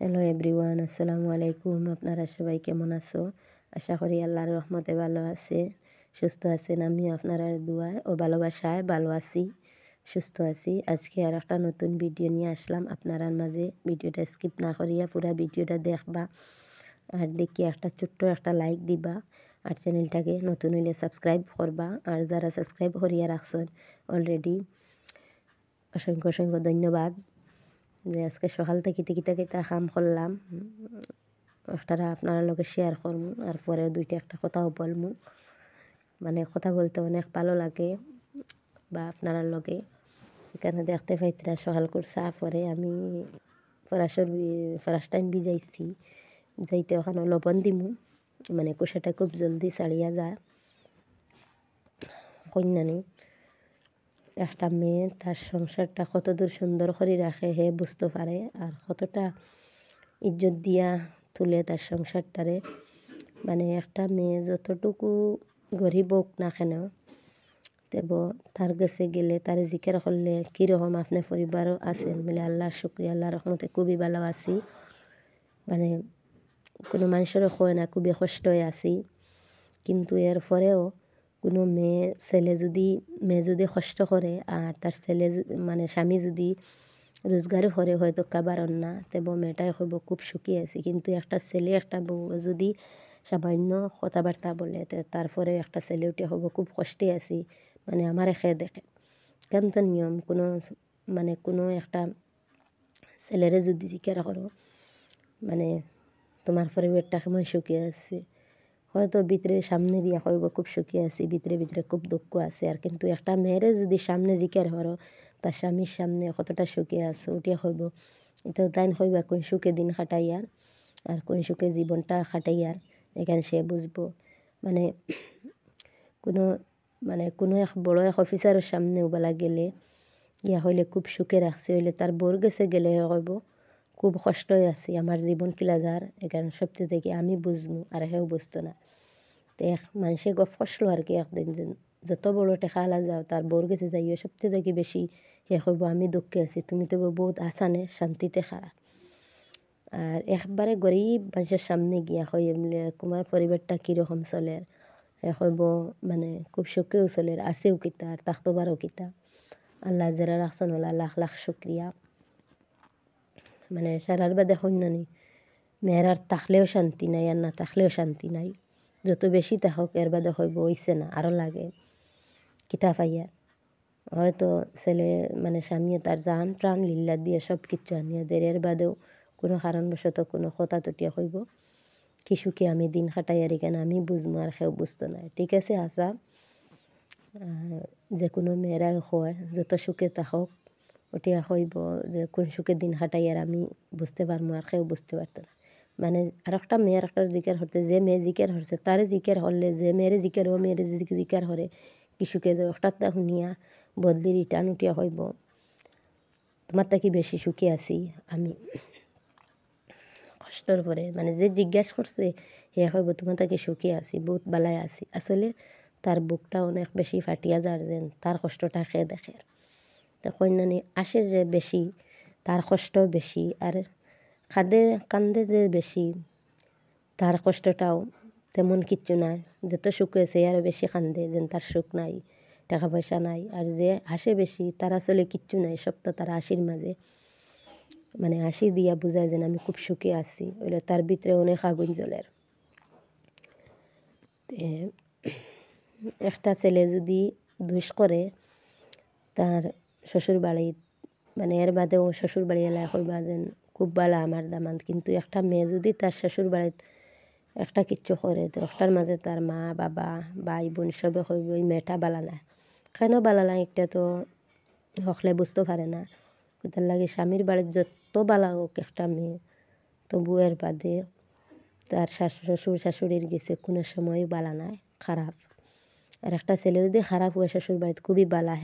Hello everyone, আসসালামু আলাইকুম। আপনারা সবাই কেমন আছো? আশা করি আল্লাহর রহমতে ভালো আছে, সুস্থ আছেন। আমিও আপনারা দোয়ায় ও ভালোবাসায় ভালো আছি, সুস্থ আছি। আজকে আর একটা নতুন ভিডিও নিয়ে আসলাম আপনার মাঝে। ভিডিওটা স্কিপ না করিয়া পুরা ভিডিওটা দেখবা, আর দেখি একটা ছোট্ট একটা লাইক দিবা, আর চ্যানেলটাকে নতুন হইলে সাবস্ক্রাইব করবা। আর যারা সাবস্ক্রাইব করিয়া রাখছেন অলরেডি, অসংখ্য অসংখ্য ধন্যবাদ। যে আজকে সকাল থেকে কিতা কাম করলাম একটারা আপনার লগে শেয়ার করবো, আর পরে দুইটা একটা কথাও বলবো। মানে কথা বলতে অনেক ভালো লাগে বা আপনার লগে। এখানে দেখতে পাইতরা সকাল করে চা পরে আমি ফরাসটাইন ভিজাইছি, যাইতে ওখানে লবণ দিমু, মানে কুসাটা খুব জলদি ছাড়িয়া যায়। কন্যানি একটা মেয়ে তার সংসারটা কতদূর সুন্দর করে রাখে হে বুঝতে পারে, আর কতটা ইজ্জত দিয়া তুলে তার সংসারটারে। মানে একটা মেয়ে যতটুকু গরিব হোক না কেন, তেব তার কাছে গেলে তার জিকির করলে কীরকম আপনি পরিবারও আছেন বলে আল্লাহর শুকরিয়া, আল্লাহর রহমতে খুবই ভালো আছি। মানে কোনো মানুষেরও হয় না খুবই কষ্টই আছি, কিন্তু এরপরেও কোনো মেয়ে যদি কষ্ট করে, আর তার ছেলে মানে স্বামী যদি রোজগার করে হয়তো কাবারন না, তেব মেয়েটাই হইব খুব সুখী আছি। কিন্তু একটা ছেলে একটা বউ যদি সামান্য কথাবার্তা বলে, তারপরে একটা ছেলে উঠে হইব খুব কষ্টে আছি, মানে আমার খেয়ে দেখে কেন তো নিয়ম। কোনো একটা ছেলেরে যদি জিজ্ঞাসা করো মানে তোমার পরিবারটা কেমন সুখী আছে, হয়তো ভিতরে সামনে দিয়া হইব খুব সুখী আছি, ভিতরে ভিতরে খুব দুঃখ আছে। আর কিন্তু একটা মেয়েরে যদি সামনে জিজ্ঞার হরো তার স্বামীর সামনে কতটা সুখে আছে উঠিয়া হইব, এটা তাই হইবা কোন সুখে দিন খাটাইয়ার আর কোন সুখে জীবনটা খাটাইয়ার, এখানে সে বুঝবো। মানে কোনো কোনো এক বড় এক অফিসারের সামনে ওবেলা গেলে ইয়া হইলে খুব সুখে রাখছে, হইলে তার বোর গেছে গেলে কইব খুব কষ্টই আছি, আমার জীবন কিলাদার। এখানে সবচেয়ে থেকে আমি বুঝবো আর হেও বুঝতো না। তো এক মানুষে গপ ফসলো আর কি একদিন, যে যত বড় টেকালা যাও তার বোর গেছে যাইও সবচেয়ে থেকে বেশি হে কইব আমি দুঃখে আছি, তুমি তো বহুত আসানে শান্তিতে খারা। আর একবারে গরিব মানুষের সামনে গিয়া কই এমনি তোমার পরিবারটা কীরকম চলে, হে কইব মানে খুব সুখেও চলে, আছেও কিতা আর থাকতো পারও কিতা। আল্লাহ যারা রাখছেন হলা লাখ লাখ শুক্রিয়া। মানে সারার বাদে কন্যানি মেয়েরার থাকলেও শান্তি নাই, আর না থাকলেও শান্তি নাই। যত বেশি থাকক এর বাদে হইব হইছে না, আরও লাগে কিতা পাইয়া। হয়তো ছেলে মানে স্বামী তার জান প্রাণ লীলা দিয়ে সব কিছু আনিয়া দেয়, এর বাদেও কোনো কারণবশত কোনো কথা তটিয়া হইব কি সুখে আমি দিন খাটাই, আর এখানে আমি বুঝবো আর কেউ বুঝতো না। ঠিক আছে আসা, যে কোনো মেয়েরাই হয় যত সুখে থাকক ওটিয়া হইব যে কোন সুখে দিন খাটাই আর আমি বুঝতে পারবো আর কেউ বুঝতে পারতো না। মানে আর একটা মেয়ের একটা জিকার হতে, যে মেয়ে জিকার হরছে তারে জিকার হরলে, যে মেয়েরে জিকার ও মেয়েরে জিকার হরে কি সুখে যে একটা শুনিয়া বদলি রিটার্ন উঠিয়া হইব তোমার তাকি বেশি সুখী আছি আমি। কষ্টর পরে মানে যে জিজ্ঞাসা করছে হে হইব তোমার তাকি সুখী আছি, বহুত বালায় আছি। আসলে তার বুকটা অনেক বেশি ফাটিয়া যার, যেন তার কষ্টটা খেয়ে দেখে। তো কন্যানি আসে যে বেশি তার কষ্ট বেশি, আর কান্দে যে বেশি তার কষ্টটাও তেমন কিচ্ছু নাই। যত সুখ হয়েছে আরও বেশি কান্দে, যেন তার সুখ নাই, টাকা পয়সা নাই। আর যে হাসে বেশি তার আসলে কিচ্ছু নাই, সব তো তার হাসির মাঝে। মানে হাসি দিয়া বুঝায় যেন আমি খুব সুখে আছি, ওইলে তার ভিতরে অনেক আগুন জ্বলের। একটা ছেলে যদি দুষ করে তার শ্বশুর বাড়ি, মানে এর বাদেও শ্বশুর বাড়ি এলাকা হইবা যেন খুব ভালো আমার দামান। কিন্তু একটা মেয়ে যদি তার শ্বশুর বাড়িত একটা কিচ্ছু করে, তো একটার মাঝে তার মা বাবা ভাই বোন সবে হইব ওই মেয়েটা বালা না। কেন বালা না একটা তো হকলে বুঝতে পারে না। তার লাগে স্বামীর বাড়ির যত বালা হোক একটা মেয়ে, তো বউয়ের বাদে তার শ্বশুর শাশুড়ির গেছে কোনো সময় বালা নাই, খারাপ। আর একটা ছেলে যদি খারাপ হয় শ্বশুর বাড়িতে খুবই বালা